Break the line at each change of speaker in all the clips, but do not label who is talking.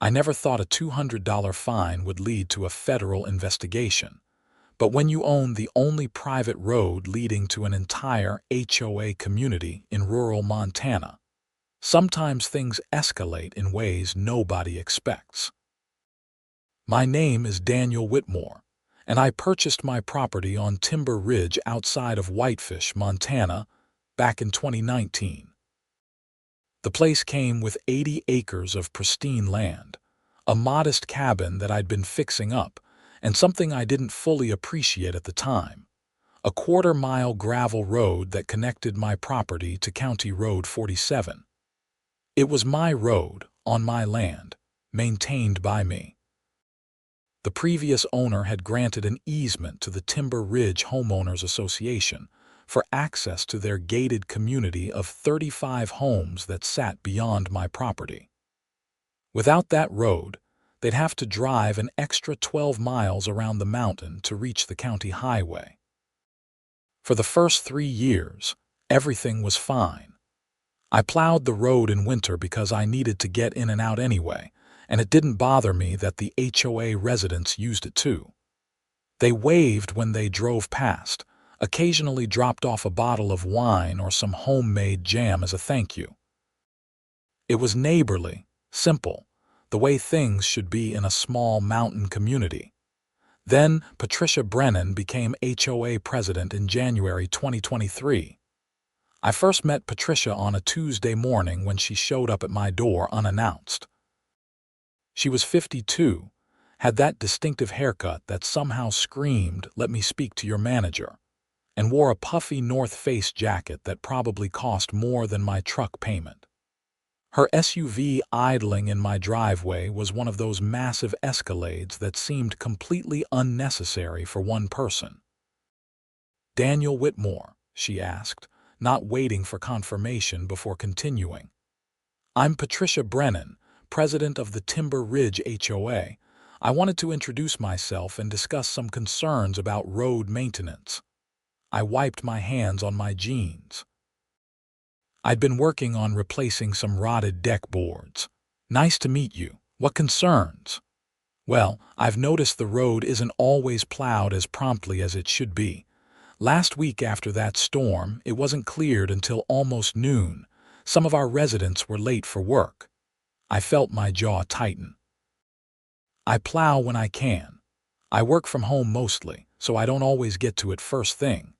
I never thought a $200 fine would lead to a federal investigation. But when you own the only private road leading to an entire HOA community in rural Montana, sometimes things escalate in ways nobody expects. My name is Daniel Whitmore, and I purchased my property on Timber Ridge outside of Whitefish, Montana, back in 2019. The place came with 80 acres of pristine land, a modest cabin that I'd been fixing up, and something I didn't fully appreciate at the time, a quarter-mile gravel road that connected my property to County Road 47. It was my road, on my land, maintained by me. The previous owner had granted an easement to the Timber Ridge Homeowners Association for access to their gated community of 35 homes that sat beyond my property. Without that road, they'd have to drive an extra 12 miles around the mountain to reach the county highway. For the first 3 years, everything was fine. I plowed the road in winter because I needed to get in and out anyway, and it didn't bother me that the HOA residents used it too. They waved when they drove past, occasionally dropped off a bottle of wine or some homemade jam as a thank you. It was neighborly, simple, the way things should be in a small mountain community. Then Patricia Brennan became HOA president in January 2023. I first met Patricia on a Tuesday morning when she showed up at my door unannounced. She was 52, had that distinctive haircut that somehow screamed, "Let me speak to your manager," and wore a puffy North Face jacket that probably cost more than my truck payment. Her SUV idling in my driveway was one of those massive Escalades that seemed completely unnecessary for one person. "Daniel Whitmore," she asked, not waiting for confirmation before continuing. "I'm Patricia Brennan, president of the Timber Ridge HOA. I wanted to introduce myself and discuss some concerns about road maintenance." I wiped my hands on my jeans. "I'd been working on replacing some rotted deck boards." "Nice to meet you. What concerns?" "Well, I've noticed the road isn't always plowed as promptly as it should be. Last week after that storm, it wasn't cleared until almost noon. Some of our residents were late for work." I felt my jaw tighten. "I plow when I can. I work from home mostly, so I don't always get to it first thing."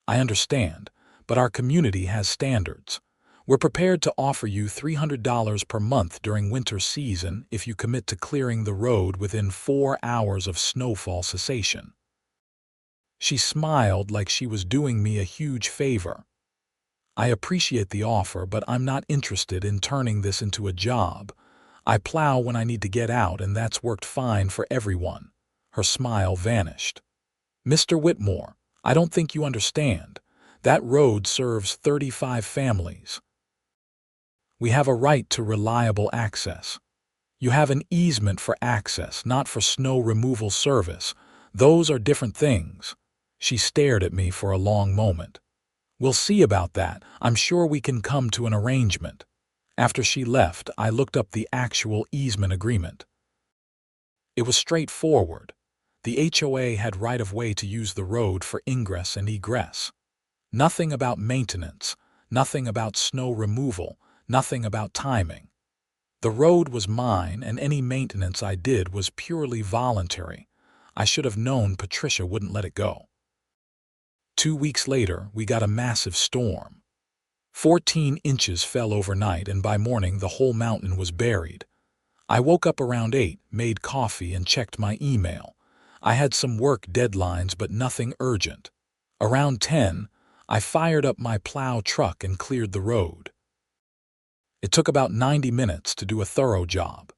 "I understand, but our community has standards. We're prepared to offer you $300 per month during winter season if you commit to clearing the road within 4 hours of snowfall cessation." She smiled like she was doing me a huge favor. "I appreciate the offer, but I'm not interested in turning this into a job. I plow when I need to get out, and that's worked fine for everyone." Her smile vanished. "Mr. Whitmore, I don't think you understand. That road serves 35 families. We have a right to reliable access. You have an easement for access, not for snow removal service. Those are different things." She stared at me for a long moment. "We'll see about that. I'm sure we can come to an arrangement." After she left, I looked up the actual easement agreement. It was straightforward. The HOA had right-of-way to use the road for ingress and egress. Nothing about maintenance, nothing about snow removal, nothing about timing. The road was mine, and any maintenance I did was purely voluntary. I should have known Patricia wouldn't let it go. 2 weeks later, we got a massive storm. 14 inches fell overnight, and by morning the whole mountain was buried. I woke up around 8, made coffee, and checked my email. I had some work deadlines, but nothing urgent. Around 10, I fired up my plow truck and cleared the road. It took about 90 minutes to do a thorough job.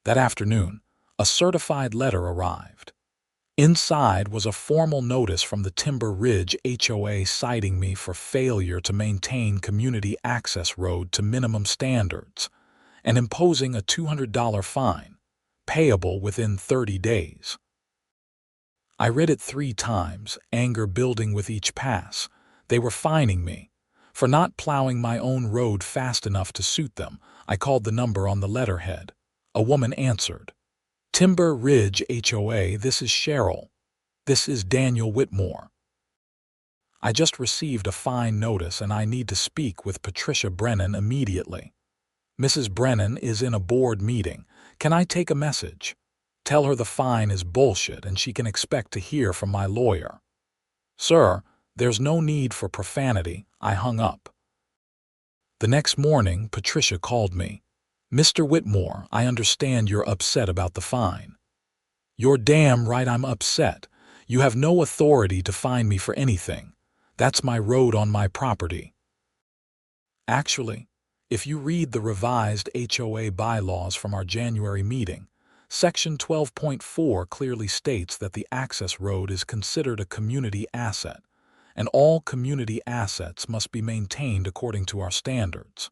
That afternoon, a certified letter arrived. Inside was a formal notice from the Timber Ridge HOA citing me for failure to maintain community access road to minimum standards and imposing a $200 fine, payable within 30 days. I read it 3 times, anger building with each pass. They were fining me for not plowing my own road fast enough to suit them. I called the number on the letterhead. A woman answered. Timber Ridge HOA, this is Cheryl. This is Daniel Whitmore. I just received a fine notice and I need to speak with Patricia Brennan immediately. Mrs. Brennan is in a board meeting. Can I take a message? Tell her the fine is bullshit and she can expect to hear from my lawyer. Sir, there's no need for profanity. I hung up. The next morning, Patricia called me. Mr. Whitmore, I understand you're upset about the fine. You're damn right I'm upset. You have no authority to fine me for anything. That's my road on my property. Actually, if you read the revised HOA bylaws from our January meeting, Section 12.4 clearly states that the access road is considered a community asset, and all community assets must be maintained according to our standards.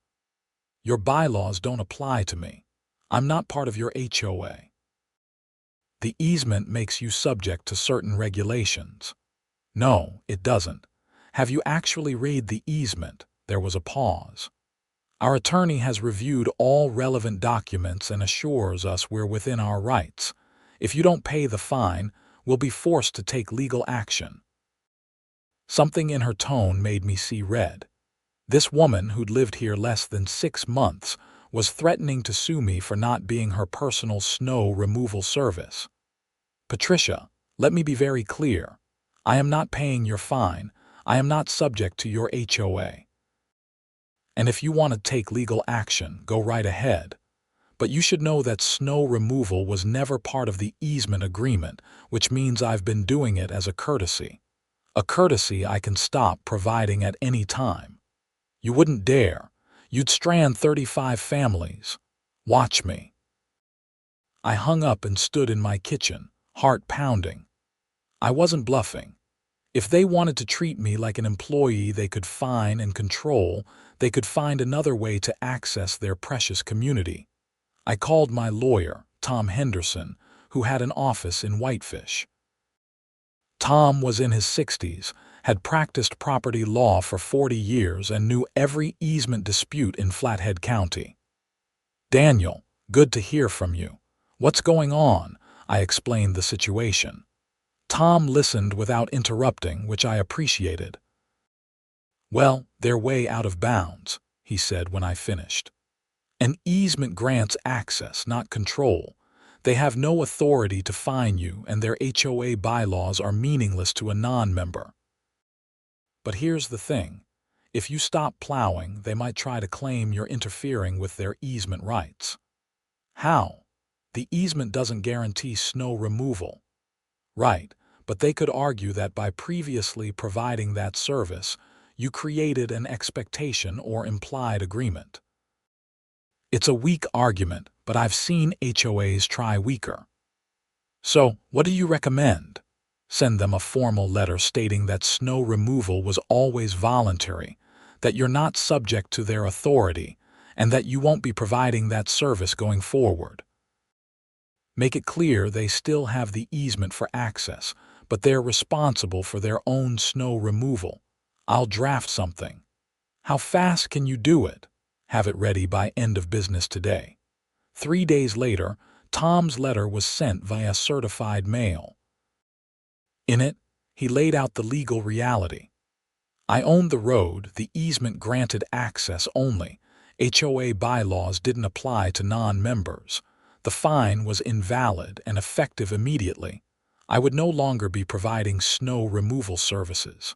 Your bylaws don't apply to me. I'm not part of your HOA. The easement makes you subject to certain regulations. No, it doesn't. Have you actually read the easement? There was a pause. Our attorney has reviewed all relevant documents and assures us we're within our rights. If you don't pay the fine, we'll be forced to take legal action. Something in her tone made me see red. This woman, who'd lived here less than 6 months, was threatening to sue me for not being her personal snow removal service. Patricia, let me be very clear. I am not paying your fine. I am not subject to your HOA. And if you want to take legal action, go right ahead. But you should know that snow removal was never part of the easement agreement, which means I've been doing it as a courtesy. A courtesy I can stop providing at any time. You wouldn't dare. You'd strand 35 families. Watch me. I hung up and stood in my kitchen, heart pounding. I wasn't bluffing. If they wanted to treat me like an employee they could fine and control, they could find another way to access their precious community. I called my lawyer, Tom Henderson, who had an office in Whitefish. Tom was in his 60s, had practiced property law for 40 years and knew every easement dispute in Flathead County. Daniel, good to hear from you. What's going on? I explained the situation. Tom listened without interrupting, which I appreciated. Well, they're way out of bounds, he said when I finished. An easement grants access, not control. They have no authority to fine you, and their HOA bylaws are meaningless to a non-member. But here's the thing. If you stop plowing, they might try to claim you're interfering with their easement rights. How? The easement doesn't guarantee snow removal. Right, but they could argue that by previously providing that service, you created an expectation or implied agreement. It's a weak argument, but I've seen HOAs try weaker. So, what do you recommend? Send them a formal letter stating that snow removal was always voluntary, that you're not subject to their authority, and that you won't be providing that service going forward. Make it clear they still have the easement for access, but they're responsible for their own snow removal. I'll draft something. How fast can you do it? Have it ready by end of business today. 3 days later, Tom's letter was sent via certified mail. In it, he laid out the legal reality. I owned the road, the easement granted access only. HOA bylaws didn't apply to non-members. The fine was invalid and effective immediately. I would no longer be providing snow removal services.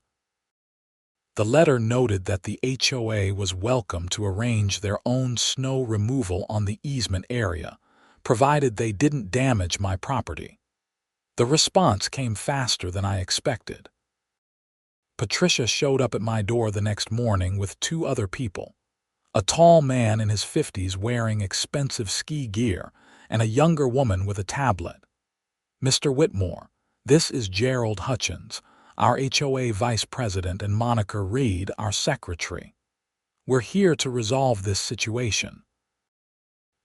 The letter noted that the HOA was welcome to arrange their own snow removal on the easement area, provided they didn't damage my property. The response came faster than I expected. Patricia showed up at my door the next morning with 2 other people. A tall man in his 50s wearing expensive ski gear, and a younger woman with a tablet. Mr. Whitmore, this is Gerald Hutchins, our HOA vice president, and Monica Reed, our secretary. We're here to resolve this situation.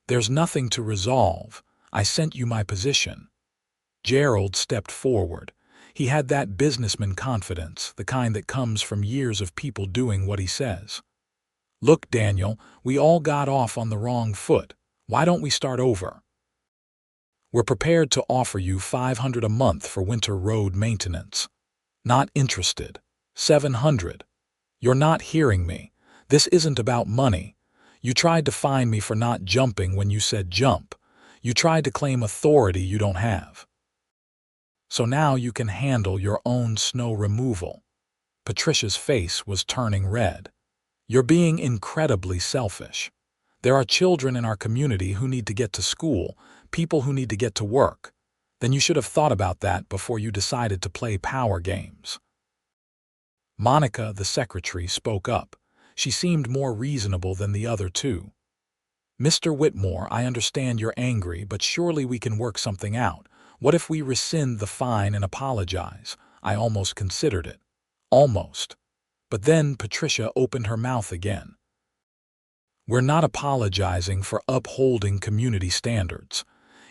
There's nothing to resolve. I sent you my position. Gerald stepped forward. He had that businessman confidence, the kind that comes from years of people doing what he says. Look, Daniel, we all got off on the wrong foot. Why don't we start over? We're prepared to offer you $500 a month for winter road maintenance. Not interested. $700. You're not hearing me. This isn't about money. You tried to fine me for not jumping when you said jump. You tried to claim authority you don't have. So now you can handle your own snow removal. Patricia's face was turning red. You're being incredibly selfish. There are children in our community who need to get to school, people who need to get to work. Then you should have thought about that before you decided to play power games. Monica, the secretary, spoke up. She seemed more reasonable than the other two. Mr. Whitmore, I understand you're angry, but surely we can work something out. What if we rescind the fine and apologize? I almost considered it. Almost. But then Patricia opened her mouth again. We're not apologizing for upholding community standards.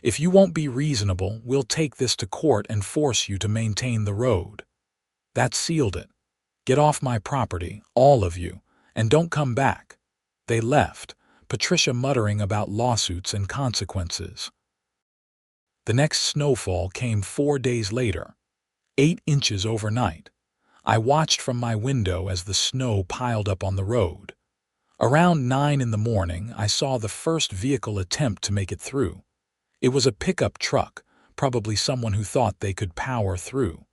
If you won't be reasonable, we'll take this to court and force you to maintain the road. That sealed it. Get off my property, all of you, and don't come back. They left, Patricia muttering about lawsuits and consequences. The next snowfall came 4 days later, 8 inches overnight. I watched from my window as the snow piled up on the road. Around 9 in the morning, I saw the first vehicle attempt to make it through. It was a pickup truck, probably someone who thought they could power through.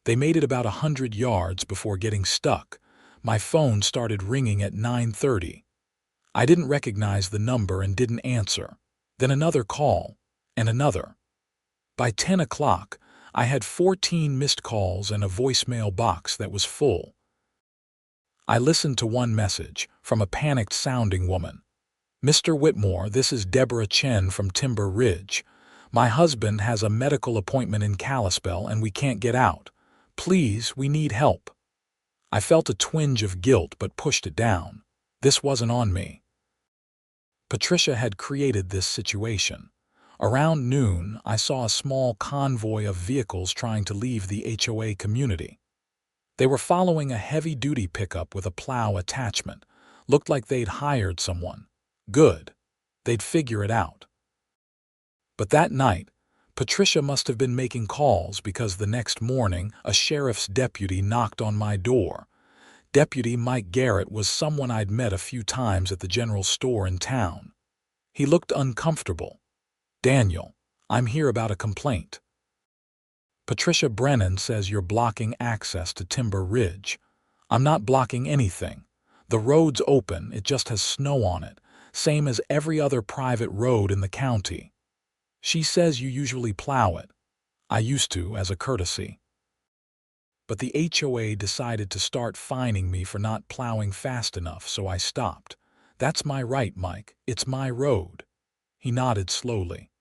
They made it about 100 yards before getting stuck. My phone started ringing at 9:30. I didn't recognize the number and didn't answer. Then another call, and another. By 10 o'clock, I had 14 missed calls and a voicemail box that was full. I listened to one message from a panicked-sounding woman. Mr. Whitmore, this is Deborah Chen from Timber Ridge. My husband has a medical appointment in Kalispell and we can't get out. Please, we need help. I felt a twinge of guilt but pushed it down. This wasn't on me. Patricia had created this situation. Around noon, I saw a small convoy of vehicles trying to leave the HOA community. They were following a heavy-duty pickup with a plow attachment. Looked like they'd hired someone. Good. They'd figure it out. But that night, Patricia must have been making calls because the next morning, a sheriff's deputy knocked on my door. Deputy Mike Garrett was someone I'd met a few times at the general store in town. He looked uncomfortable. Daniel, I'm here about a complaint. Patricia Brennan says you're blocking access to Timber Ridge. I'm not blocking anything. The road's open, it just has snow on it, same as every other private road in the county. She says you usually plow it. I used to, as a courtesy. But the HOA decided to start fining me for not plowing fast enough, so I stopped. That's my right, Mike. It's my road. He nodded slowly.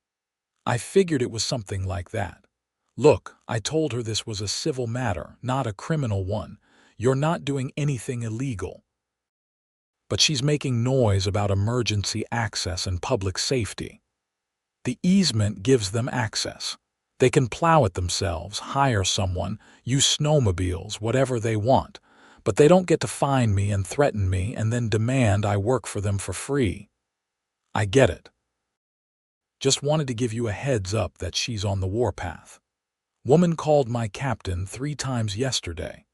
I figured it was something like that. Look, I told her this was a civil matter, not a criminal one. You're not doing anything illegal. But she's making noise about emergency access and public safety. The easement gives them access. They can plow it themselves, hire someone, use snowmobiles, whatever they want, but they don't get to fine me and threaten me and then demand I work for them for free. I get it. Just wanted to give you a heads up that she's on the warpath. Woman called my captain 3 times yesterday.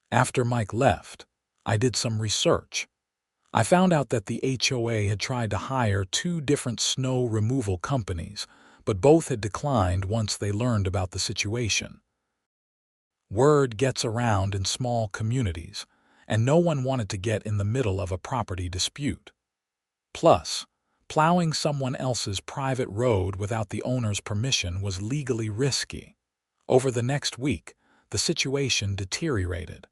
After Mike left, I did some research. I found out that the HOA had tried to hire 2 different snow removal companies, but both had declined once they learned about the situation. Word gets around in small communities, and no one wanted to get in the middle of a property dispute. Plus, plowing someone else's private road without the owner's permission was legally risky. Over the next week, the situation deteriorated.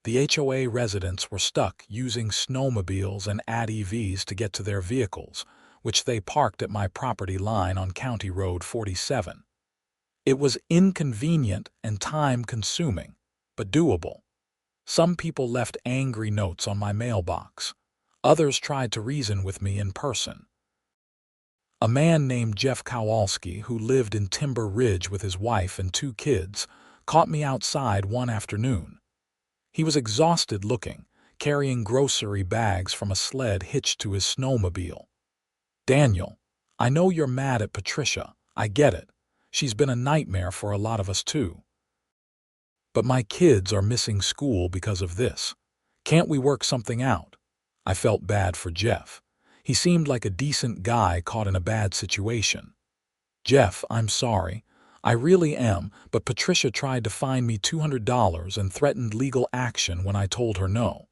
The HOA residents were stuck using snowmobiles and ATVs to get to their vehicles, which they parked at my property line on County Road 47. It was inconvenient and time-consuming, but doable. Some people left angry notes on my mailbox. Others tried to reason with me in person. A man named Jeff Kowalski, who lived in Timber Ridge with his wife and 2 kids, caught me outside one afternoon. He was exhausted looking, carrying grocery bags from a sled hitched to his snowmobile. Daniel, I know you're mad at Patricia. I get it. She's been a nightmare for a lot of us too. But my kids are missing school because of this. Can't we work something out? I felt bad for Jeff. He seemed like a decent guy caught in a bad situation. Jeff, I'm sorry. I really am, but Patricia tried to fine me $200 and threatened legal action when I told her no.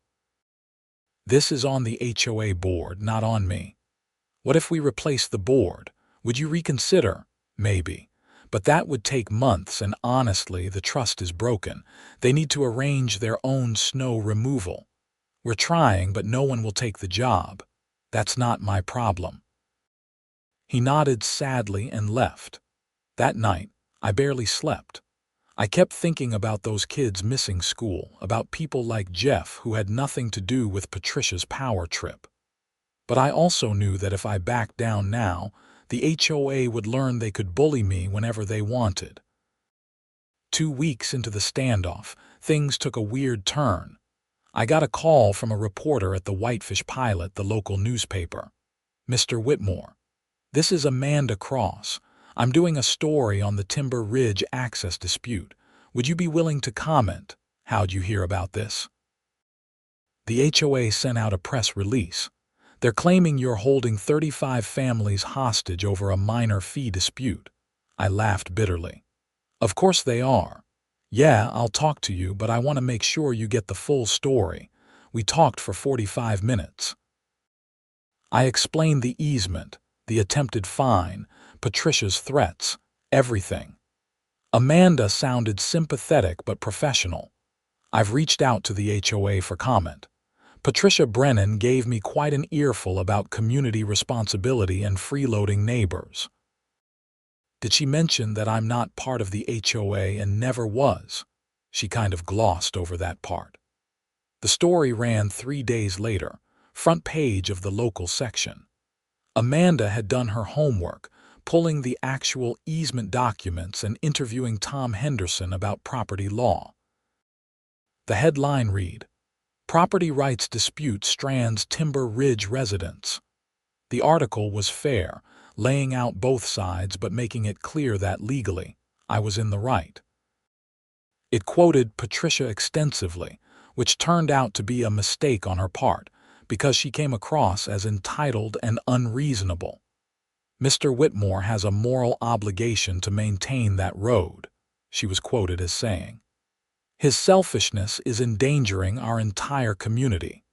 This is on the HOA board, not on me. What if we replace the board? Would you reconsider? Maybe. But that would take months, and honestly, the trust is broken. They need to arrange their own snow removal. We're trying, but no one will take the job. That's not my problem. He nodded sadly and left. That night, I barely slept. I kept thinking about those kids missing school, about people like Jeff who had nothing to do with Patricia's power trip. But I also knew that if I backed down now, the HOA would learn they could bully me whenever they wanted. 2 weeks into the standoff, things took a weird turn. I got a call from a reporter at the Whitefish Pilot, the local newspaper. Mr. Whitmore, this is Amanda Cross. I'm doing a story on the Timber Ridge access dispute. Would you be willing to comment? How'd you hear about this? The HOA sent out a press release. They're claiming you're holding 35 families hostage over a minor fee dispute. I laughed bitterly. Of course they are. Yeah, I'll talk to you, but I want to make sure you get the full story. We talked for 45 minutes. I explained the easement, the attempted fine, Patricia's threats, everything. Amanda sounded sympathetic but professional. I've reached out to the HOA for comment. Patricia Brennan gave me quite an earful about community responsibility and freeloading neighbors. Did she mention that I'm not part of the HOA and never was? She kind of glossed over that part. The story ran 3 days later, front page of the local section. Amanda had done her homework, pulling the actual easement documents and interviewing Tom Henderson about property law. The headline read, "Property Rights Dispute Strands Timber Ridge Residents." The article was fair, laying out both sides but making it clear that legally, I was in the right. It quoted Patricia extensively, which turned out to be a mistake on her part, because she came across as entitled and unreasonable. Mr. Whitmore has a moral obligation to maintain that road, she was quoted as saying. His selfishness is endangering our entire community.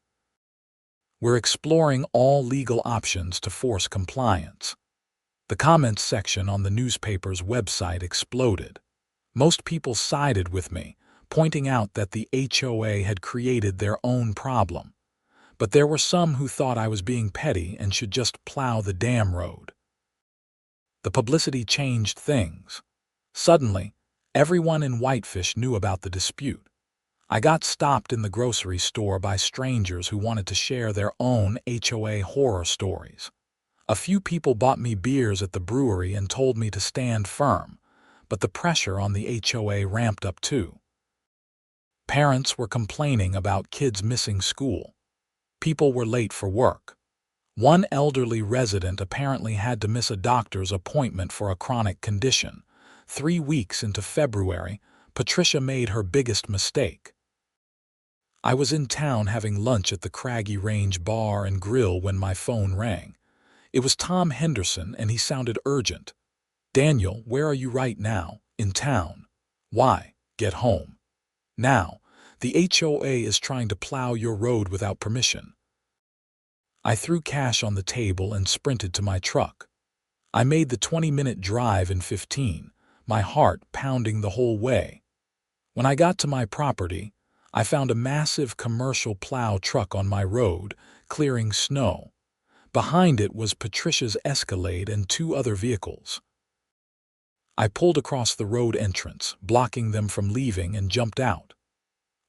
We're exploring all legal options to force compliance. The comments section on the newspaper's website exploded. Most people sided with me, pointing out that the HOA had created their own problem. But there were some who thought I was being petty and should just plow the damn road. The publicity changed things. Suddenly, everyone in Whitefish knew about the dispute. I got stopped in the grocery store by strangers who wanted to share their own HOA horror stories. A few people bought me beers at the brewery and told me to stand firm, but the pressure on the HOA ramped up too. Parents were complaining about kids missing school. People were late for work. One elderly resident apparently had to miss a doctor's appointment for a chronic condition. 3 weeks into February, Patricia made her biggest mistake. I was in town having lunch at the Craggy Range Bar and Grill when my phone rang. It was Tom Henderson, and he sounded urgent. "Daniel, where are you right now? In town." "Why? Get home. Now. The HOA is trying to plow your road without permission." I threw cash on the table and sprinted to my truck. I made the 20-minute drive in 15, my heart pounding the whole way. When I got to my property, I found a massive commercial plow truck on my road, clearing snow. Behind it was Patricia's Escalade and 2 other vehicles. I pulled across the road entrance, blocking them from leaving, and jumped out.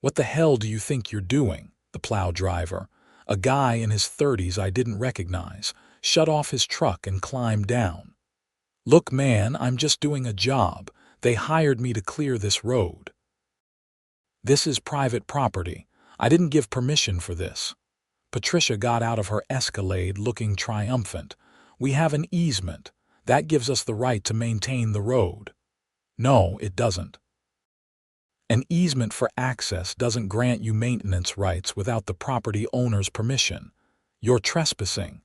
"What the hell do you think you're doing?" The plow driver, a guy in his 30s I didn't recognize, shut off his truck and climbed down. "Look, man, I'm just doing a job. They hired me to clear this road. This is private property. I didn't give permission for this." Patricia got out of her Escalade looking triumphant. We have an easement. That gives us the right to maintain the road. No, it doesn't. An easement for access doesn't grant you maintenance rights without the property owner's permission. You're trespassing.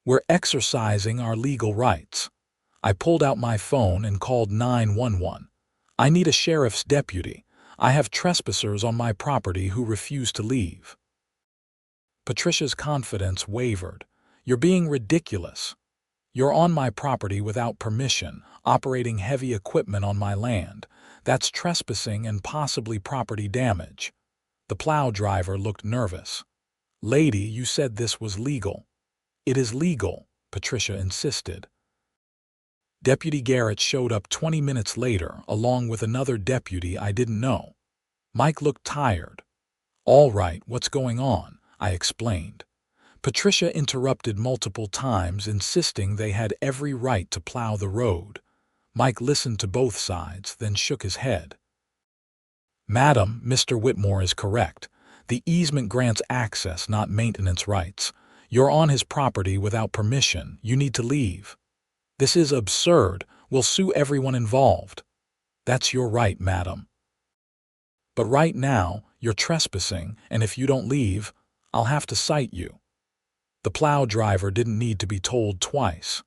We're exercising our legal rights. I pulled out my phone and called 911. I need a sheriff's deputy. I have trespassers on my property who refuse to leave. Patricia's confidence wavered. You're being ridiculous. You're on my property without permission, operating heavy equipment on my land. That's trespassing and possibly property damage. The plow driver looked nervous. Lady, you said this was legal. It is legal, Patricia insisted. Deputy Garrett showed up 20 minutes later, along with another deputy I didn't know. Mike looked tired. All right, what's going on? I explained. Patricia interrupted multiple times, insisting they had every right to plow the road. Mike listened to both sides, then shook his head. Madam, Mr. Whitmore is correct. The easement grants access, not maintenance rights. You're on his property without permission. You need to leave. This is absurd. We'll sue everyone involved. That's your right, madam. But right now, you're trespassing, and if you don't leave, I'll have to cite you. The plow driver didn't need to be told twice.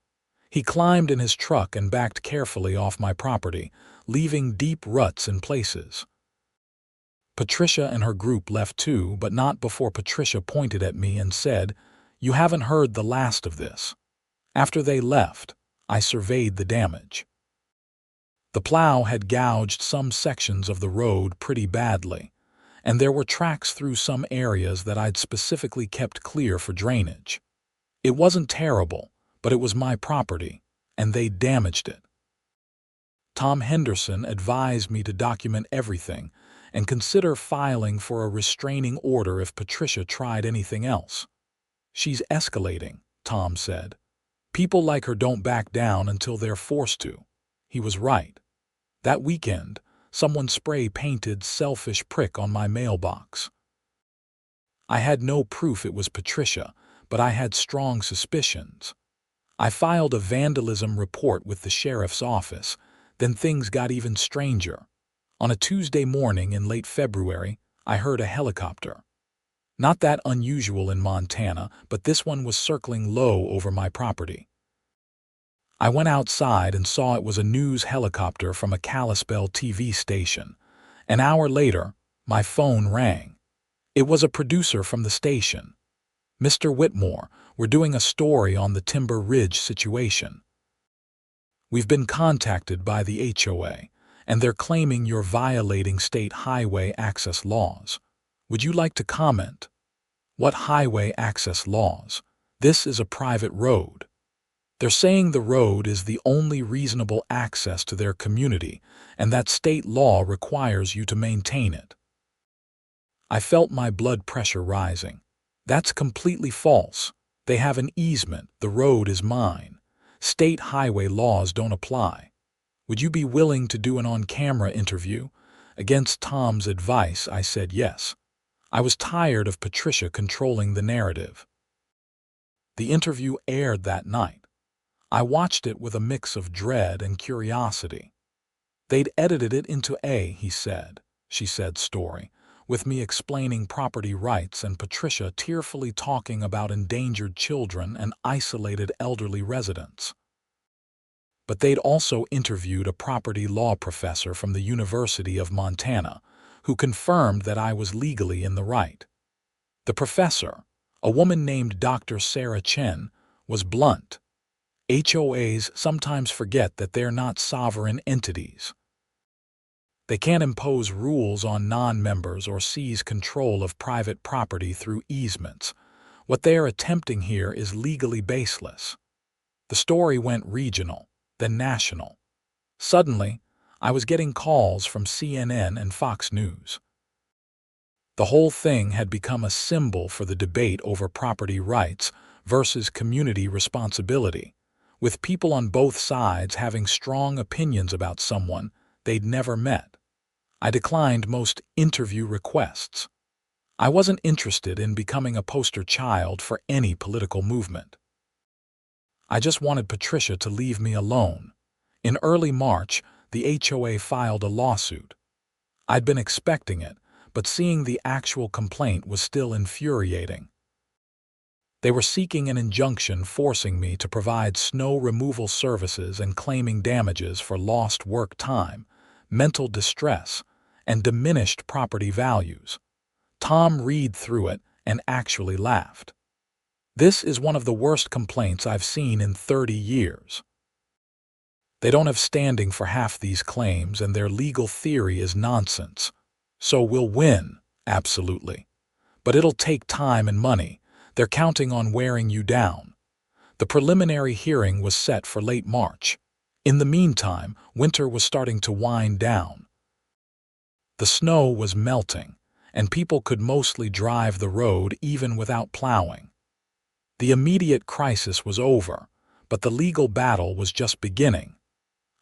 He climbed in his truck and backed carefully off my property, leaving deep ruts in places. Patricia and her group left too, but not before Patricia pointed at me and said, "You haven't heard the last of this." After they left, I surveyed the damage. The plow had gouged some sections of the road pretty badly, and there were tracks through some areas that I'd specifically kept clear for drainage. It wasn't terrible, but it was my property, and they damaged it. Tom Henderson advised me to document everything and consider filing for a restraining order if Patricia tried anything else. She's escalating, Tom said. People like her don't back down until they're forced to. He was right. That weekend, someone spray-painted "selfish prick" on my mailbox. I had no proof it was Patricia, but I had strong suspicions. I filed a vandalism report with the sheriff's office. Then things got even stranger. On a Tuesday morning in late February, I heard a helicopter. Not that unusual in Montana, but this one was circling low over my property. I went outside and saw it was a news helicopter from a Kalispell TV station. An hour later, my phone rang. It was a producer from the station. "Mr. Whitmore, we're doing a story on the Timber Ridge situation. We've been contacted by the HOA, and they're claiming you're violating state highway access laws. Would you like to comment?" "What highway access laws? This is a private road." "They're saying the road is the only reasonable access to their community, and that state law requires you to maintain it." I felt my blood pressure rising. That's completely false. They have an easement. The road is mine. State highway laws don't apply. Would you be willing to do an on-camera interview? Against Tom's advice, I said yes. I was tired of Patricia controlling the narrative. The interview aired that night. I watched it with a mix of dread and curiosity. They'd edited it into she said story, with me explaining property rights and Patricia tearfully talking about endangered children and isolated elderly residents. But they'd also interviewed a property law professor from the University of Montana, who confirmed that I was legally in the right. The professor, a woman named Dr. Sarah Chen, was blunt. HOAs sometimes forget that they're not sovereign entities. They can't impose rules on non-members or seize control of private property through easements. What they are attempting here is legally baseless. The story went regional, then national. Suddenly, I was getting calls from CNN and Fox News. The whole thing had become a symbol for the debate over property rights versus community responsibility, with people on both sides having strong opinions about someone they'd never met. I declined most interview requests. I wasn't interested in becoming a poster child for any political movement. I just wanted Patricia to leave me alone. In early March, the HOA filed a lawsuit. I'd been expecting it, but seeing the actual complaint was still infuriating. They were seeking an injunction forcing me to provide snow removal services and claiming damages for lost work time, mental distress, and diminished property values. Tom read through it and actually laughed. This is one of the worst complaints I've seen in 30 years. They don't have standing for half these claims, and their legal theory is nonsense. So we'll win, absolutely. But it'll take time and money. They're counting on wearing you down. The preliminary hearing was set for late March. In the meantime, winter was starting to wind down. The snow was melting, and people could mostly drive the road even without plowing. The immediate crisis was over, but the legal battle was just beginning.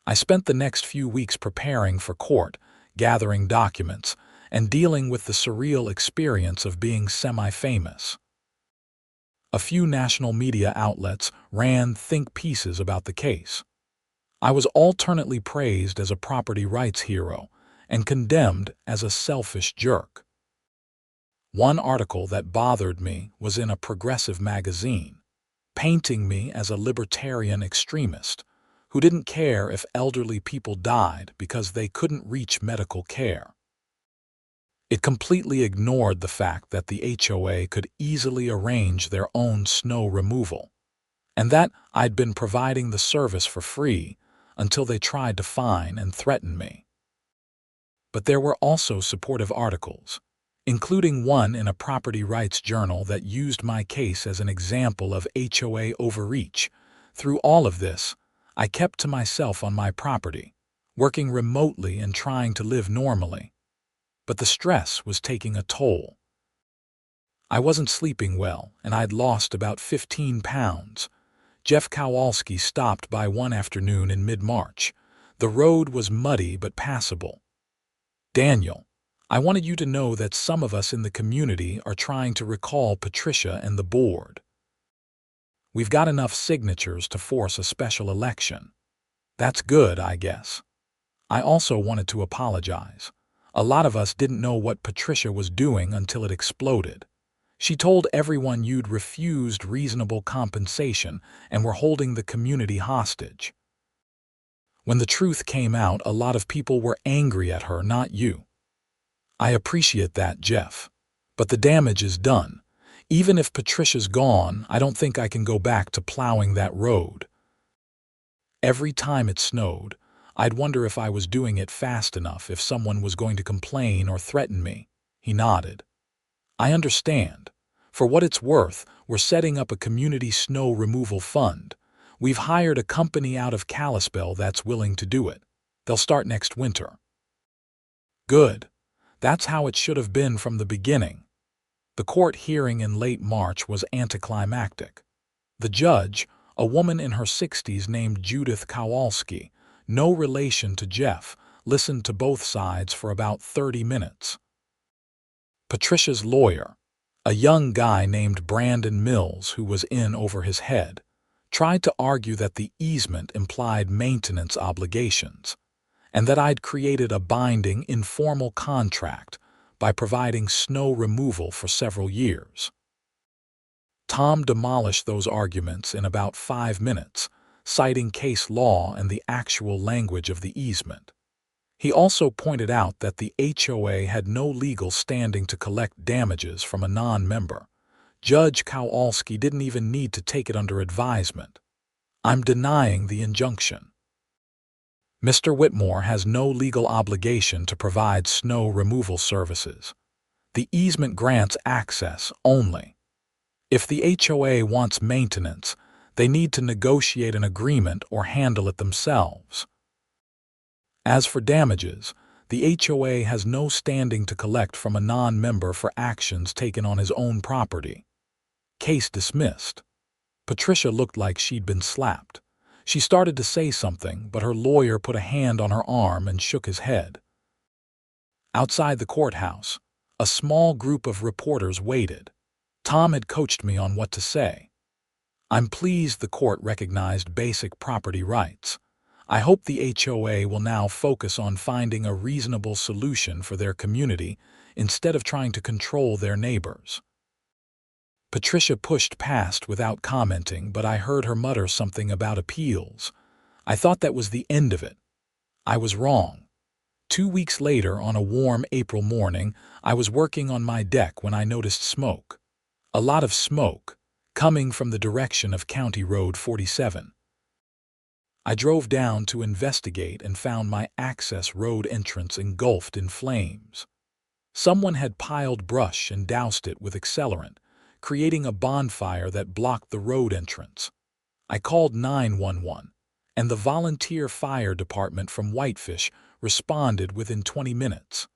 I spent the next few weeks preparing for court, gathering documents, and dealing with the surreal experience of being semi-famous. A few national media outlets ran think pieces about the case. I was alternately praised as a property rights hero and condemned as a selfish jerk. One article that bothered me was in a progressive magazine, painting me as a libertarian extremist who didn't care if elderly people died because they couldn't reach medical care. It completely ignored the fact that the HOA could easily arrange their own snow removal, and that I'd been providing the service for free until they tried to fine and threaten me. But there were also supportive articles, including one in a property rights journal that used my case as an example of HOA overreach. Through all of this, I kept to myself on my property, working remotely and trying to live normally. But the stress was taking a toll. I wasn't sleeping well, and I'd lost about 15 pounds. Jeff Kowalski stopped by one afternoon in mid-March. The road was muddy but passable. "Daniel, I wanted you to know that some of us in the community are trying to recall Patricia and the board. We've got enough signatures to force a special election." That's good, I guess. I also wanted to apologize. A lot of us didn't know what Patricia was doing until it exploded. She told everyone you'd refused reasonable compensation and were holding the community hostage. When the truth came out, a lot of people were angry at her, not you. I appreciate that, Jeff. But the damage is done. Even if Patricia's gone, I don't think I can go back to plowing that road. Every time it snowed, I'd wonder if I was doing it fast enough, if someone was going to complain or threaten me. He nodded. I understand. For what it's worth, we're setting up a community snow removal fund. We've hired a company out of Kalispell that's willing to do it. They'll start next winter. Good. That's how it should have been from the beginning. The court hearing in late March was anticlimactic. The judge, a woman in her 60s named Judith Kowalski, no relation to Jeff, listened to both sides for about 30 minutes. Patricia's lawyer, a young guy named Brandon Mills who was in over his head, tried to argue that the easement implied maintenance obligations, and that I'd created a binding informal contract by providing snow removal for several years. Tom demolished those arguments in about 5 minutes, citing case law and the actual language of the easement. He also pointed out that the HOA had no legal standing to collect damages from a non-member. Judge Kowalski didn't even need to take it under advisement. I'm denying the injunction. Mr. Whitmore has no legal obligation to provide snow removal services. The easement grants access only. If the HOA wants maintenance, they need to negotiate an agreement or handle it themselves. As for damages, the HOA has no standing to collect from a non-member for actions taken on his own property. Case dismissed. Patricia looked like she'd been slapped. She started to say something, but her lawyer put a hand on her arm and shook his head. Outside the courthouse, a small group of reporters waited. Tom had coached me on what to say. I'm pleased the court recognized basic property rights. I hope the HOA will now focus on finding a reasonable solution for their community instead of trying to control their neighbors." Patricia pushed past without commenting, but I heard her mutter something about appeals. I thought that was the end of it. I was wrong. 2 weeks later, on a warm April morning, I was working on my deck when I noticed smoke. A lot of smoke, coming from the direction of County Road 47. I drove down to investigate and found my access road entrance engulfed in flames. Someone had piled brush and doused it with accelerant, creating a bonfire that blocked the road entrance. I called 911, and the volunteer fire department from Whitefish responded within 20 minutes.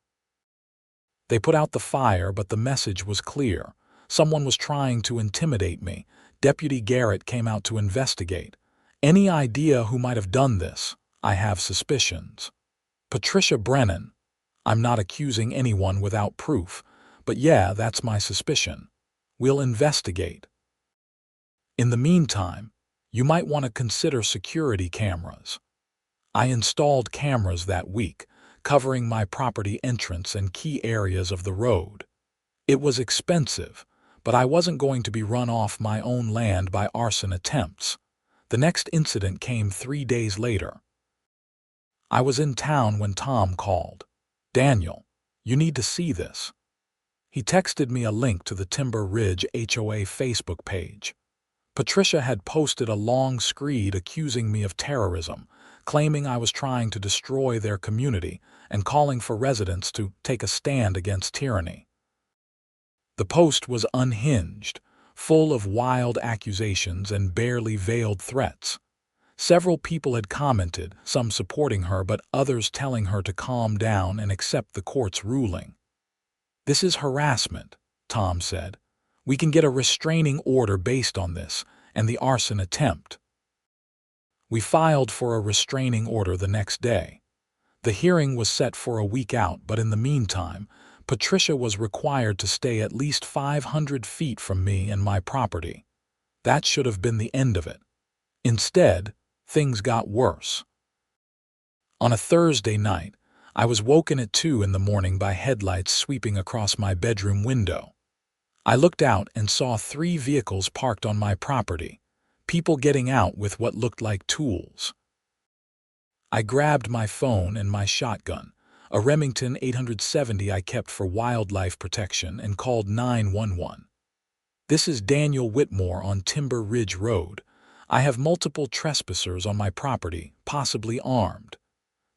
They put out the fire, but the message was clear. Someone was trying to intimidate me. Deputy Garrett came out to investigate. Any idea who might have done this? I have suspicions. Patricia Brennan. I'm not accusing anyone without proof, but yeah, that's my suspicion. We'll investigate. In the meantime, you might want to consider security cameras. I installed cameras that week, covering my property entrance and key areas of the road. It was expensive, but I wasn't going to be run off my own land by arson attempts. The next incident came 3 days later. I was in town when Tom called. "Daniel, you need to see this." He texted me a link to the Timber Ridge HOA Facebook page. Patricia had posted a long screed accusing me of terrorism, claiming I was trying to destroy their community and calling for residents to take a stand against tyranny. The post was unhinged, full of wild accusations and barely veiled threats. Several people had commented, some supporting her but others telling her to calm down and accept the court's ruling. "This is harassment," Tom said. "We can get a restraining order based on this and the arson attempt." We filed for a restraining order the next day. The hearing was set for a week out, but in the meantime, Patricia was required to stay at least 500 feet from me and my property. That should have been the end of it. Instead, things got worse. On a Thursday night, I was woken at 2 in the morning by headlights sweeping across my bedroom window. I looked out and saw 3 vehicles parked on my property, people getting out with what looked like tools. I grabbed my phone and my shotgun, a Remington 870 I kept for wildlife protection, and called 911. "This is Daniel Whitmore on Timber Ridge Road. I have multiple trespassers on my property, possibly armed."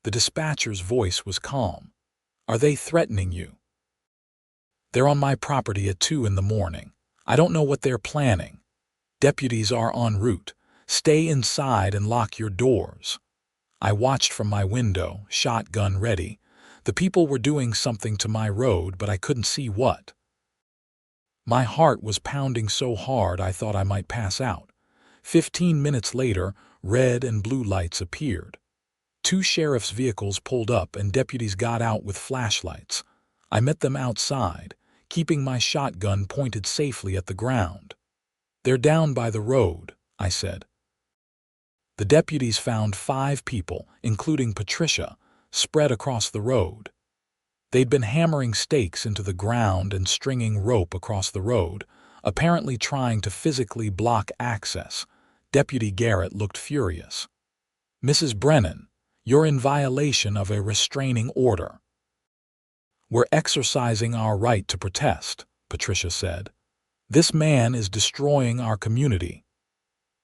The dispatcher's voice was calm. "Are they threatening you?" "They're on my property at 2 in the morning. I don't know what they're planning. Deputies are en route. Stay inside and lock your doors." I watched from my window, shotgun ready. The people were doing something to my road, but I couldn't see what. My heart was pounding so hard I thought I might pass out. 15 minutes later, red and blue lights appeared. 2 sheriff's vehicles pulled up and deputies got out with flashlights. I met them outside, keeping my shotgun pointed safely at the ground. "They're down by the road," I said. The deputies found 5 people, including Patricia, spread across the road. They'd been hammering stakes into the ground and stringing rope across the road, apparently trying to physically block access. Deputy Garrett looked furious. "Mrs. Brennan, you're in violation of a restraining order." "We're exercising our right to protest," Patricia said. "This man is destroying our community."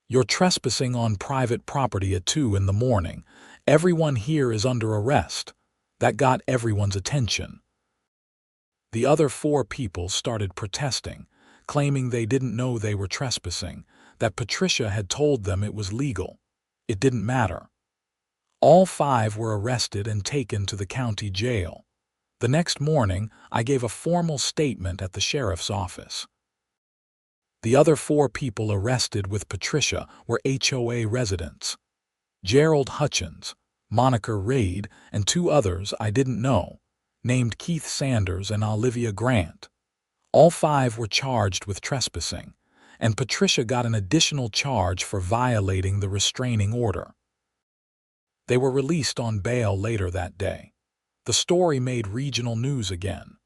"You're trespassing on private property at 2 in the morning. Everyone here is under arrest." That got everyone's attention. The other 4 people started protesting, claiming they didn't know they were trespassing, that Patricia had told them it was legal. It didn't matter. All 5 were arrested and taken to the county jail. The next morning, I gave a formal statement at the sheriff's office. The other 4 people arrested with Patricia were HOA residents: Gerald Hutchins, Monica Reid, and 2 others I didn't know, named Keith Sanders and Olivia Grant. All 5 were charged with trespassing, and Patricia got an additional charge for violating the restraining order. They were released on bail later that day. The story made regional news again.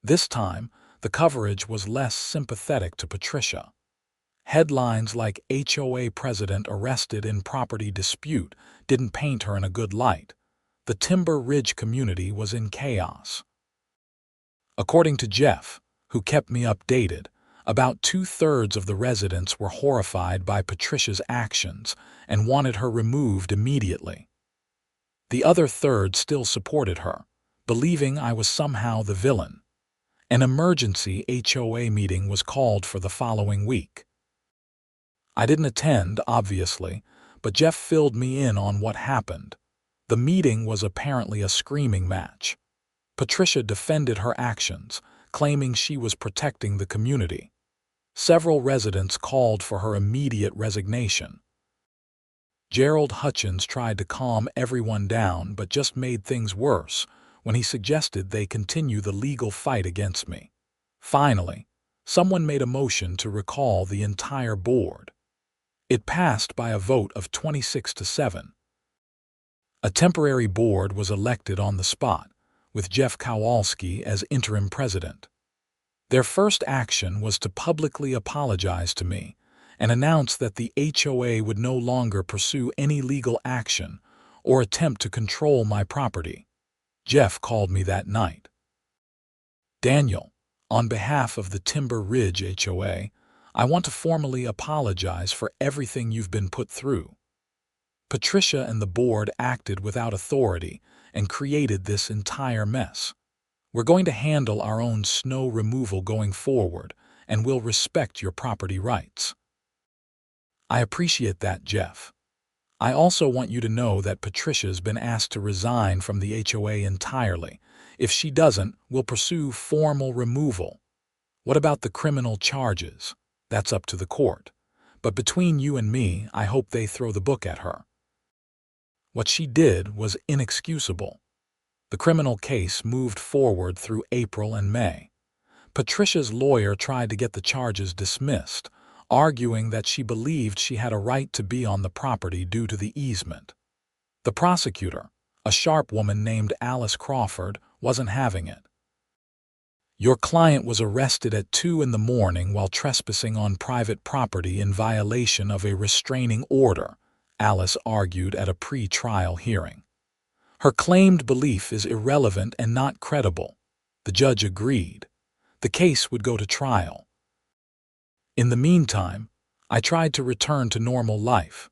This time, the coverage was less sympathetic to Patricia. Headlines like HOA president arrested in property dispute didn't paint her in a good light. The Timber Ridge community was in chaos. According to Jeff, who kept me updated, about 2/3 of the residents were horrified by Patricia's actions and wanted her removed immediately. The other third still supported her, believing I was somehow the villain. An emergency HOA meeting was called for the following week. I didn't attend, obviously, but Jeff filled me in on what happened. The meeting was apparently a screaming match. Patricia defended her actions, claiming she was protecting the community. Several residents called for her immediate resignation. Gerald Hutchins tried to calm everyone down but just made things worse when he suggested they continue the legal fight against me. Finally, someone made a motion to recall the entire board. It passed by a vote of 26-7. A temporary board was elected on the spot, with Jeff Kowalski as interim president. Their first action was to publicly apologize to me and announce that the HOA would no longer pursue any legal action or attempt to control my property. Jeff called me that night. "Daniel, on behalf of the Timber Ridge HOA, I want to formally apologize for everything you've been put through. Patricia and the board acted without authority and created this entire mess. We're going to handle our own snow removal going forward, and we'll respect your property rights." I appreciate that, Jeff. I also want you to know that Patricia's been asked to resign from the HOA entirely. If she doesn't, we'll pursue formal removal. What about the criminal charges? That's up to the court. But between you and me, I hope they throw the book at her. What she did was inexcusable. The criminal case moved forward through April and May. Patricia's lawyer tried to get the charges dismissed, arguing that she believed she had a right to be on the property due to the easement. The prosecutor, a sharp woman named Alice Crawford, wasn't having it. "Your client was arrested at 2 in the morning while trespassing on private property in violation of a restraining order," Alice argued at a pre-trial hearing. Her claimed belief is irrelevant and not credible. The judge agreed. The case would go to trial. In the meantime, I tried to return to normal life.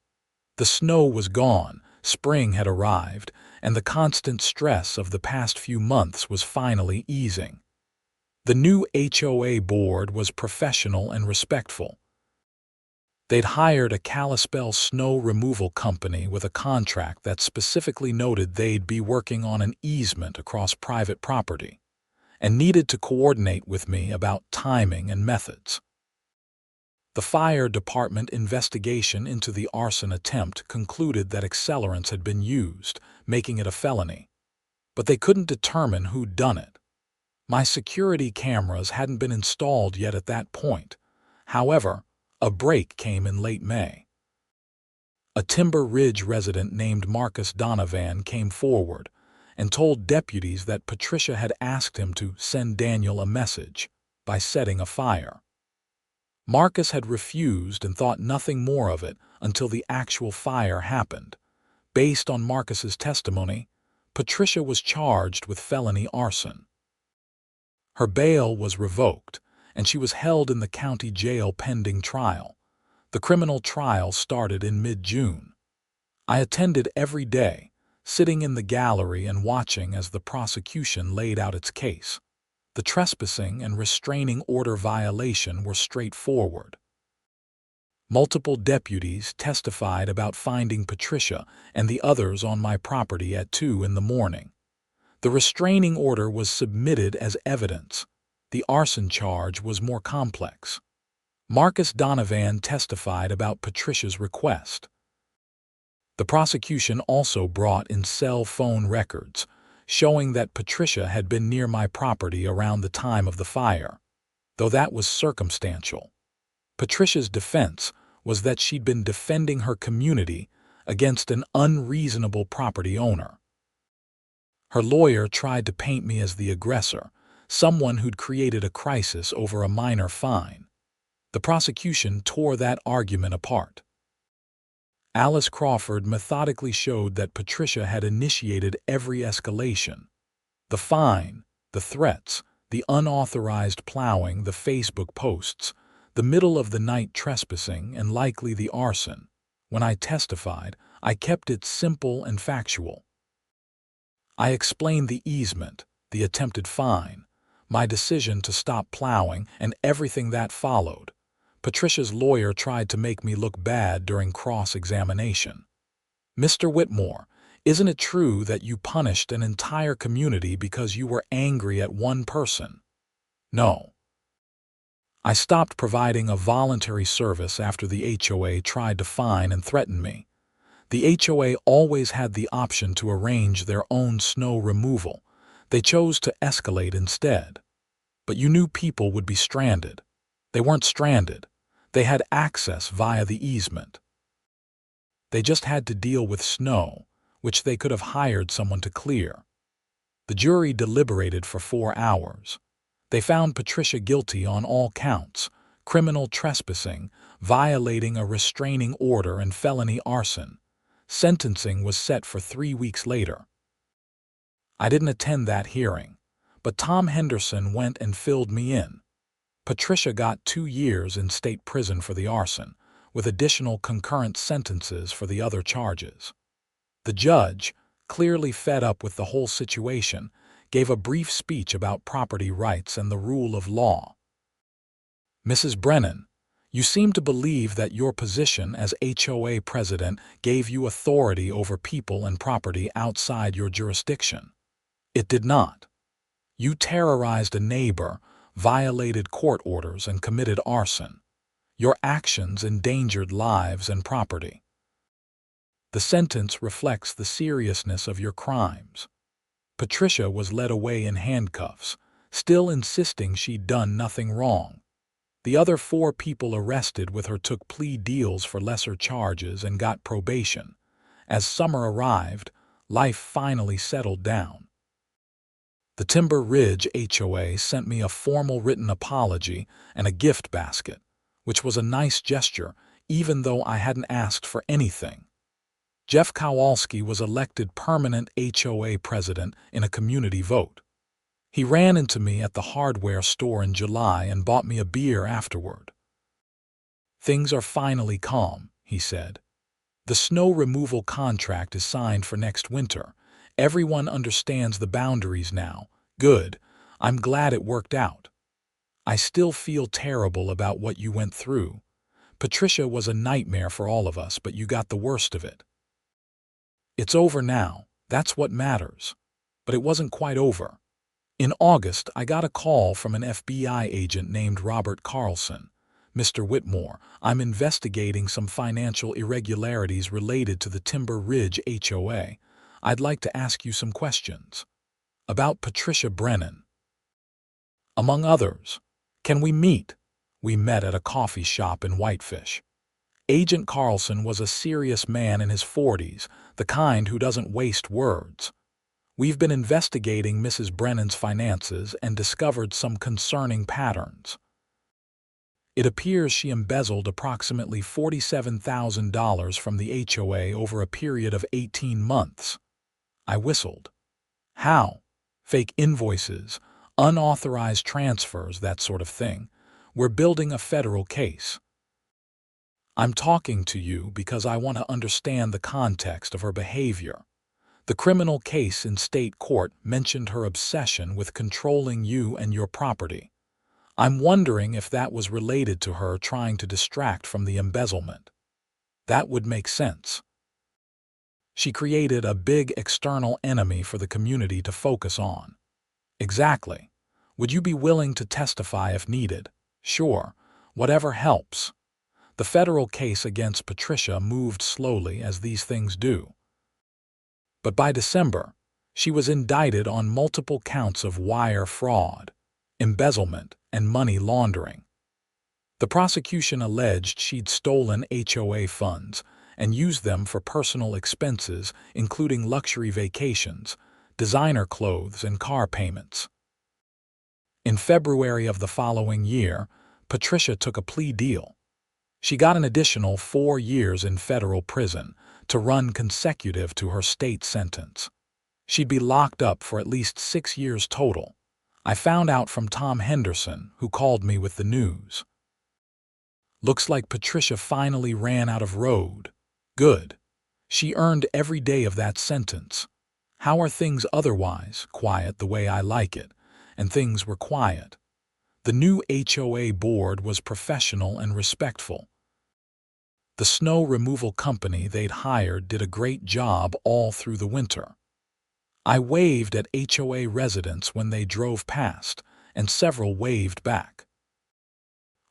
The snow was gone, spring had arrived, and the constant stress of the past few months was finally easing. The new HOA board was professional and respectful. They'd hired a Kalispell snow removal company with a contract that specifically noted they'd be working on an easement across private property, and needed to coordinate with me about timing and methods. The fire department investigation into the arson attempt concluded that accelerants had been used, making it a felony. But they couldn't determine who'd done it. My security cameras hadn't been installed yet at that point. However, a break came in late May. A Timber Ridge resident named Marcus Donovan came forward and told deputies that Patricia had asked him to send Daniel a message by setting a fire. Marcus had refused and thought nothing more of it until the actual fire happened. Based on Marcus's testimony, Patricia was charged with felony arson. Her bail was revoked, and she was held in the county jail pending trial. The criminal trial started in mid-June. I attended every day, sitting in the gallery and watching as the prosecution laid out its case. The trespassing and restraining order violation were straightforward. Multiple deputies testified about finding Patricia and the others on my property at 2 in the morning. The restraining order was submitted as evidence. The arson charge was more complex. Marcus Donovan testified about Patricia's request. The prosecution also brought in cell phone records, showing that Patricia had been near my property around the time of the fire, though that was circumstantial. Patricia's defense was that she'd been defending her community against an unreasonable property owner. Her lawyer tried to paint me as the aggressor, someone who'd created a crisis over a minor fine. The prosecution tore that argument apart. Alice Crawford methodically showed that Patricia had initiated every escalation. The fine, the threats, the unauthorized plowing, the Facebook posts, the middle-of-the-night trespassing, and likely the arson. When I testified, I kept it simple and factual. I explained the easement, the attempted fine, my decision to stop plowing, and everything that followed. Patricia's lawyer tried to make me look bad during cross-examination. "Mr. Whitmore, isn't it true that you punished an entire community because you were angry at one person?" "No. I stopped providing a voluntary service after the HOA tried to fine and threaten me. The HOA always had the option to arrange their own snow removal. They chose to escalate instead. But you knew people would be stranded. They weren't stranded. They had access via the easement. They just had to deal with snow, which they could have hired someone to clear." The jury deliberated for 4 hours. They found Patricia guilty on all counts: criminal trespassing, violating a restraining order, and felony arson. Sentencing was set for 3 weeks later. I didn't attend that hearing, but Tom Henderson went and filled me in. Patricia got 2 years in state prison for the arson, with additional concurrent sentences for the other charges. The judge, clearly fed up with the whole situation, gave a brief speech about property rights and the rule of law. "Mrs. Brennan, you seem to believe that your position as HOA president gave you authority over people and property outside your jurisdiction. It did not. You terrorized a neighbor, violated court orders, and committed arson. Your actions endangered lives and property. The sentence reflects the seriousness of your crimes." Patricia was led away in handcuffs, still insisting she'd done nothing wrong. The other 4 people arrested with her took plea deals for lesser charges and got probation. As summer arrived, life finally settled down. The Timber Ridge HOA sent me a formal written apology and a gift basket, which was a nice gesture, even though I hadn't asked for anything. Jeff Kowalski was elected permanent HOA president in a community vote. He ran into me at the hardware store in July and bought me a beer afterward. "Things are finally calm," he said. "The snow removal contract is signed for next winter. Everyone understands the boundaries now. Good. I'm glad it worked out. I still feel terrible about what you went through. Patricia was a nightmare for all of us, but you got the worst of it. It's over now. That's what matters." But it wasn't quite over. In August, I got a call from an FBI agent named Robert Carlson. "Mr. Whitmore, I'm investigating some financial irregularities related to the Timber Ridge HOA. I'd like to ask you some questions. About Patricia Brennan, among others. Can we meet?" We met at a coffee shop in Whitefish. Agent Carlson was a serious man in his 40s, the kind who doesn't waste words. "We've been investigating Mrs. Brennan's finances and discovered some concerning patterns. It appears she embezzled approximately $47,000 from the HOA over a period of 18 months. I whistled. "How?" "Fake invoices, unauthorized transfers, that sort of thing. We're building a federal case." "I'm talking to you because I want to understand the context of her behavior. The criminal case in state court mentioned her obsession with controlling you and your property. I'm wondering if that was related to her trying to distract from the embezzlement." "That would make sense. She created a big external enemy for the community to focus on." "Exactly. Would you be willing to testify if needed?" "Sure. Whatever helps." The federal case against Patricia moved slowly, as these things do. But by December, she was indicted on multiple counts of wire fraud, embezzlement, and money laundering. The prosecution alleged she'd stolen HOA funds and used them for personal expenses, including luxury vacations, designer clothes, and car payments. In February of the following year, Patricia took a plea deal. She got an additional 4 years in federal prison to run consecutive to her state sentence. She'd be locked up for at least 6 years total. I found out from Tom Henderson, who called me with the news. Looks like Patricia finally ran out of road. Good. She earned every day of that sentence. How are things otherwise? Quiet the way I like it. And things were quiet. The new HOA board was professional and respectful. The snow removal company they'd hired did a great job all through the winter. I waved at HOA residents when they drove past, and several waved back.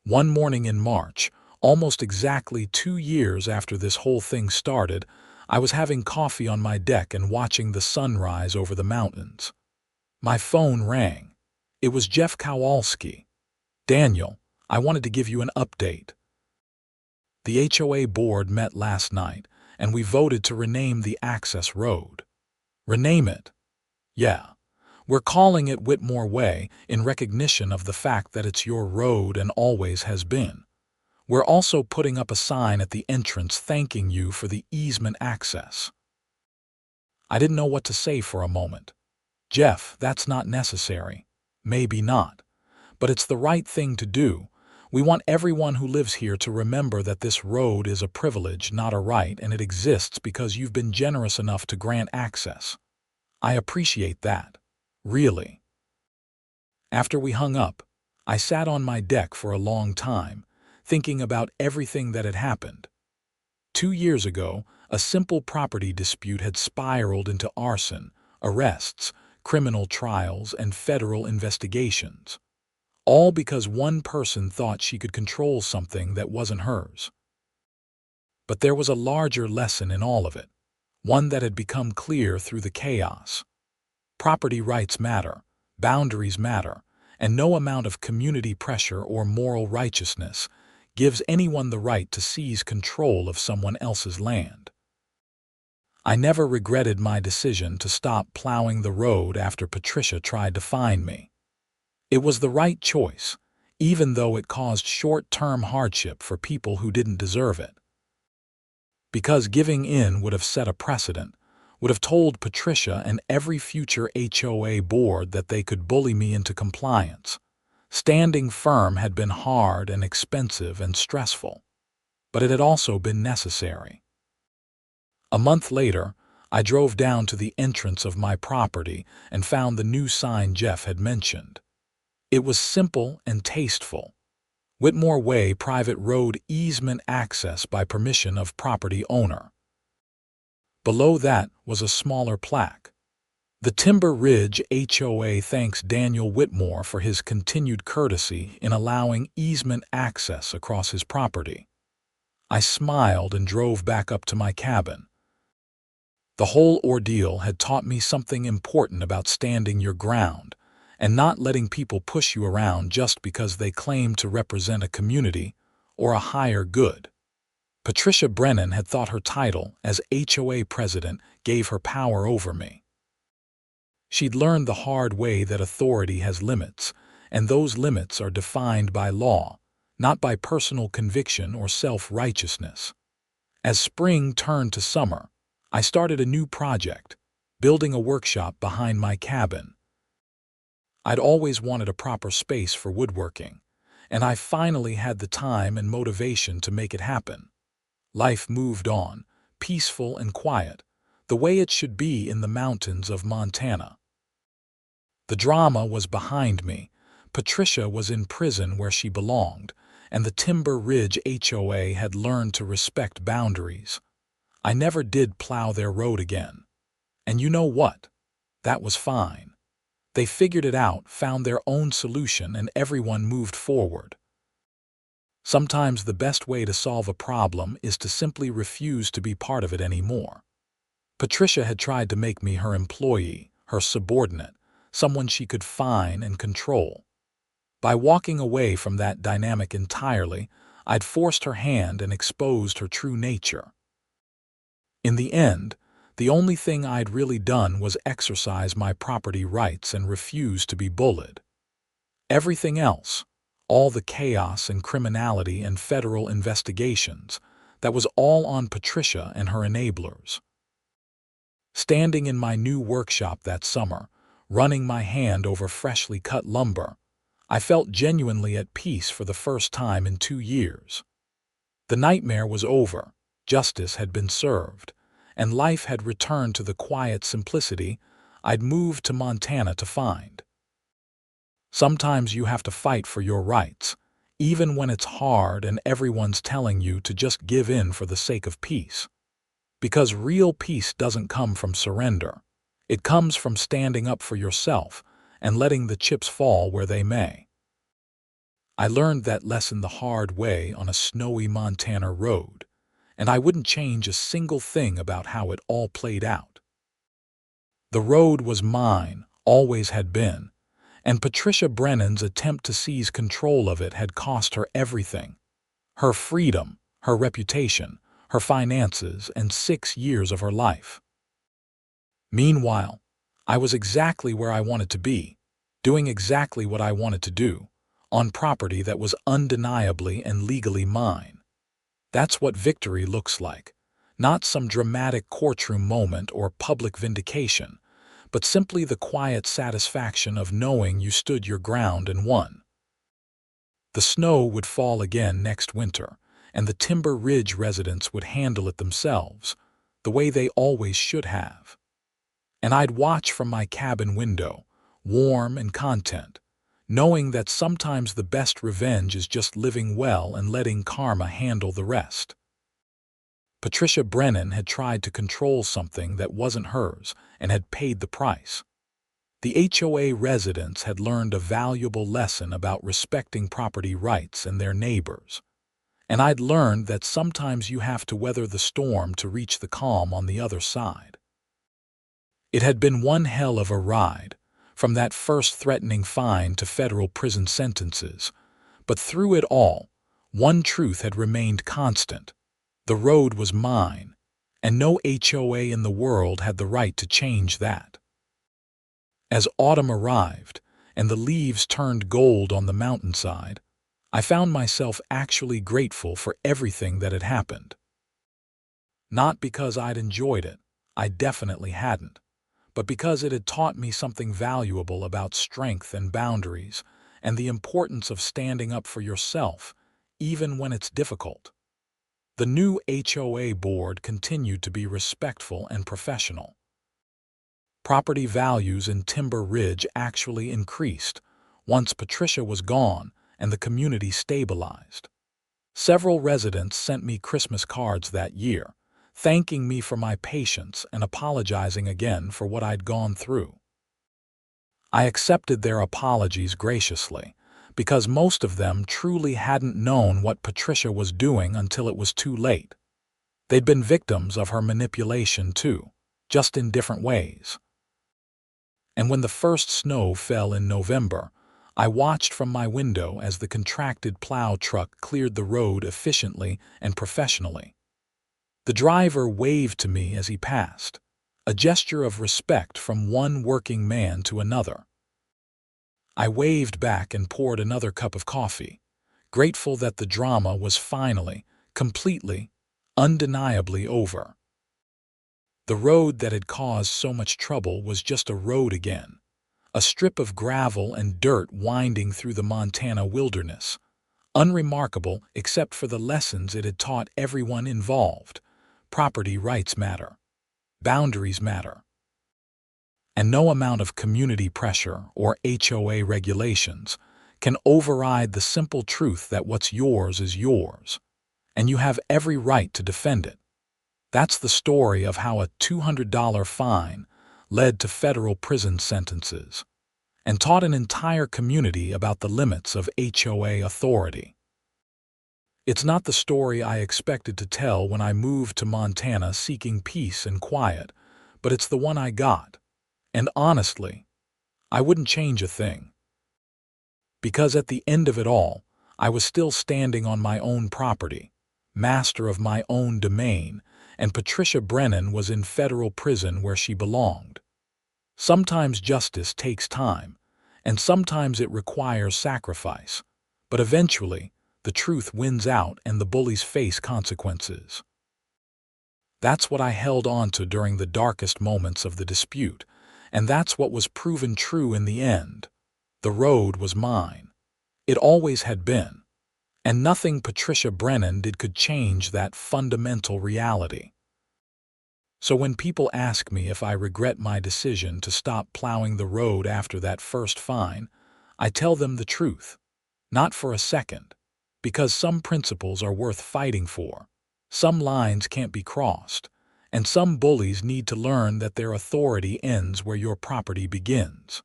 One morning in March, almost exactly 2 years after this whole thing started, I was having coffee on my deck and watching the sunrise over the mountains. My phone rang. It was Jeff Kowalski. "Daniel, I wanted to give you an update. The HOA board met last night, and we voted to rename the access road." "Rename it?" "Yeah. We're calling it Whitmore Way in recognition of the fact that it's your road and always has been. We're also putting up a sign at the entrance thanking you for the easement access." I didn't know what to say for a moment. "Jeff, that's not necessary." "Maybe not. But it's the right thing to do. We want everyone who lives here to remember that this road is a privilege, not a right, and it exists because you've been generous enough to grant access." "I appreciate that. Really." After we hung up, I sat on my deck for a long time, thinking about everything that had happened. 2 years ago, a simple property dispute had spiraled into arson, arrests, criminal trials, and federal investigations. All because one person thought she could control something that wasn't hers. But there was a larger lesson in all of it, one that had become clear through the chaos. Property rights matter, boundaries matter, and no amount of community pressure or moral righteousness gives anyone the right to seize control of someone else's land. I never regretted my decision to stop plowing the road after Patricia tried to find me. It was the right choice, even though it caused short-term hardship for people who didn't deserve it. Because giving in would have set a precedent, would have told Patricia and every future HOA board that they could bully me into compliance. Standing firm had been hard and expensive and stressful, but it had also been necessary. A month later, I drove down to the entrance of my property and found the new sign Jeff had mentioned. It was simple and tasteful. Whitmore Way, private road easement access by permission of property owner. Below that was a smaller plaque. The Timber Ridge HOA thanks Daniel Whitmore for his continued courtesy in allowing easement access across his property. I smiled and drove back up to my cabin. The whole ordeal had taught me something important about standing your ground and not letting people push you around just because they claim to represent a community or a higher good. Patricia Brennan had thought her title as HOA president gave her power over me. She'd learned the hard way that authority has limits, and those limits are defined by law, not by personal conviction or self-righteousness. As spring turned to summer, I started a new project, building a workshop behind my cabin. I'd always wanted a proper space for woodworking, and I finally had the time and motivation to make it happen. Life moved on, peaceful and quiet, the way it should be in the mountains of Montana. The drama was behind me. Patricia was in prison where she belonged, and the Timber Ridge HOA had learned to respect boundaries. I never did plow their road again. And you know what? That was fine. They figured it out, found their own solution, and everyone moved forward. Sometimes the best way to solve a problem is to simply refuse to be part of it anymore. Patricia had tried to make me her employee, her subordinate, someone she could fine and control. By walking away from that dynamic entirely, I'd forced her hand and exposed her true nature. In the end, the only thing I'd really done was exercise my property rights and refuse to be bullied. Everything else, all the chaos and criminality and federal investigations, that was all on Patricia and her enablers. Standing in my new workshop that summer, running my hand over freshly cut lumber, I felt genuinely at peace for the first time in 2 years. The nightmare was over, justice had been served, and life had returned to the quiet simplicity I'd moved to Montana to find. Sometimes you have to fight for your rights, even when it's hard and everyone's telling you to just give in for the sake of peace. Because real peace doesn't come from surrender. It comes from standing up for yourself and letting the chips fall where they may. I learned that lesson the hard way on a snowy Montana road, and I wouldn't change a single thing about how it all played out. The road was mine, always had been, and Patricia Brennan's attempt to seize control of it had cost her everything. Her freedom, her reputation, her finances, and 6 years of her life. Meanwhile, I was exactly where I wanted to be, doing exactly what I wanted to do, on property that was undeniably and legally mine. That's what victory looks like, not some dramatic courtroom moment or public vindication, but simply the quiet satisfaction of knowing you stood your ground and won. The snow would fall again next winter, and the Timber Ridge residents would handle it themselves, the way they always should have. And I'd watch from my cabin window, warm and content, knowing that sometimes the best revenge is just living well and letting karma handle the rest. Patricia Brennan had tried to control something that wasn't hers and had paid the price. The HOA residents had learned a valuable lesson about respecting property rights and their neighbors. And I'd learned that sometimes you have to weather the storm to reach the calm on the other side. It had been one hell of a ride, from that first threatening fine to federal prison sentences, but through it all, one truth had remained constant. The road was mine, and no HOA in the world had the right to change that. As autumn arrived, and the leaves turned gold on the mountainside, I found myself actually grateful for everything that had happened. Not because I'd enjoyed it, I definitely hadn't, but because it had taught me something valuable about strength and boundaries and the importance of standing up for yourself, even when it's difficult. The new HOA board continued to be respectful and professional. Property values in Timber Ridge actually increased once Patricia was gone and the community stabilized. Several residents sent me Christmas cards that year, thanking me for my patience and apologizing again for what I'd gone through. I accepted their apologies graciously, because most of them truly hadn't known what Patricia was doing until it was too late. They'd been victims of her manipulation too, just in different ways. And when the first snow fell in November, I watched from my window as the contracted plow truck cleared the road efficiently and professionally. The driver waved to me as he passed, a gesture of respect from one working man to another. I waved back and poured another cup of coffee, grateful that the drama was finally, completely, undeniably over. The road that had caused so much trouble was just a road again, a strip of gravel and dirt winding through the Montana wilderness, unremarkable except for the lessons it had taught everyone involved. Property rights matter. Boundaries matter. And no amount of community pressure or HOA regulations can override the simple truth that what's yours is yours, and you have every right to defend it. That's the story of how a $200 fine led to federal prison sentences and taught an entire community about the limits of HOA authority. It's not the story I expected to tell when I moved to Montana seeking peace and quiet, but it's the one I got. And honestly, I wouldn't change a thing. because at the end of it all, I was still standing on my own property, master of my own domain, and Patricia Brennan was in federal prison where she belonged. Sometimes justice takes time, and sometimes it requires sacrifice, but eventually, the truth wins out and the bullies face consequences. That's what I held on to during the darkest moments of the dispute, and that's what was proven true in the end. The road was mine. It always had been. And nothing Patricia Brennan did could change that fundamental reality. So when people ask me if I regret my decision to stop plowing the road after that first fine, I tell them the truth. Not for a second. Because some principles are worth fighting for. Some lines can't be crossed. And some bullies need to learn that their authority ends where your property begins.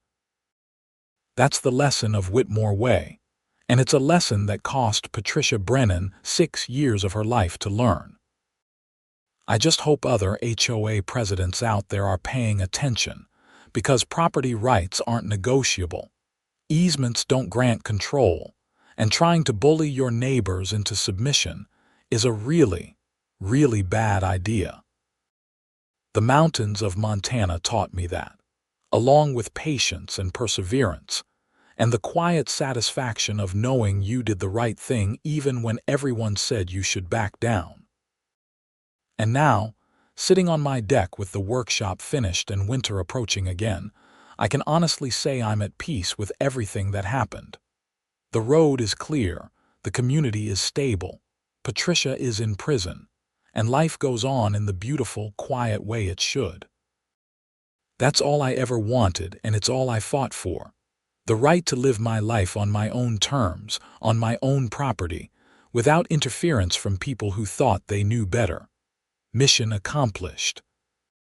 That's the lesson of Whitmore Way. And it's a lesson that cost Patricia Brennan 6 years of her life to learn. I just hope other HOA presidents out there are paying attention, because property rights aren't negotiable. Easements don't grant control, and trying to bully your neighbors into submission is a really, really bad idea. The mountains of Montana taught me that, along with patience and perseverance, and the quiet satisfaction of knowing you did the right thing even when everyone said you should back down. And now, sitting on my deck with the workshop finished and winter approaching again, I can honestly say I'm at peace with everything that happened. The road is clear, the community is stable, Patricia is in prison, and life goes on in the beautiful, quiet way it should. That's all I ever wanted, and it's all I fought for. The right to live my life on my own terms, on my own property, without interference from people who thought they knew better. Mission accomplished.